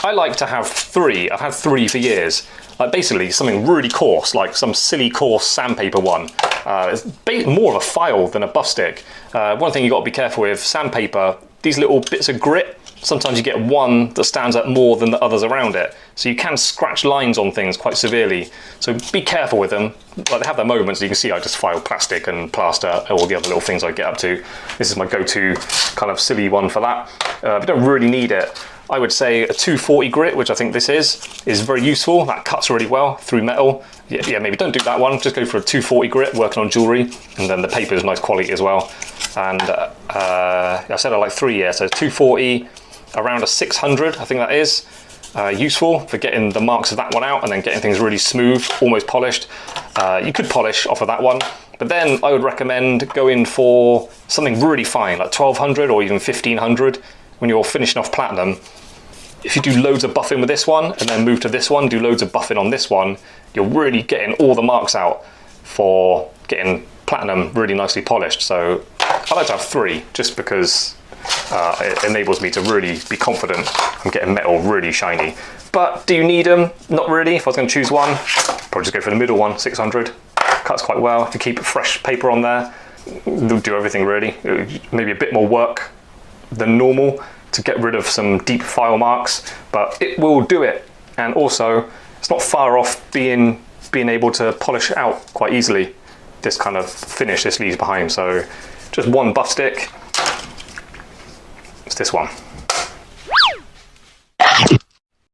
I like to have 3. I've had 3 for years. Like basically something really coarse, like some silly coarse sandpaper one. It's more of a file than a buff stick. One thing you've got to be careful with, sandpaper, these little bits of grit, sometimes you get one that stands out more than the others around it. So you can scratch lines on things quite severely. So be careful with them. Like they have their moments, you can see I just file plastic and plaster, all the other little things I get up to. This is my go-to kind of silly one for that. If you don't really need it, I would say a 240 grit, which I think this is very useful. That cuts really well through metal. Yeah, maybe don't do that one. Just go for a 240 grit working on jewellery, and then the paper is nice quality as well. And I said I like 3, yeah, so 240, around a 600, I think that is. Useful for getting the marks of that one out and then getting things really smooth, almost polished. You could polish off of that one, but then I would recommend going for something really fine, like 1200 or even 1500 when you're finishing off platinum. If you do loads of buffing with this one and then move to this one, do loads of buffing on this one, you're really getting all the marks out for getting platinum really nicely polished. So I like to have 3 just because it enables me to really be confident I'm getting metal really shiny. But do you need them? Not really. If I was going to choose one, probably just go for the middle one, 600. Cuts quite well. If you keep fresh paper on there, they'll do everything really. Maybe a bit more work than normal to get rid of some deep file marks, but it will do it. And also, it's not far off being able to polish out quite easily this kind of finish this leaves behind. So just one buff stick. It's this one.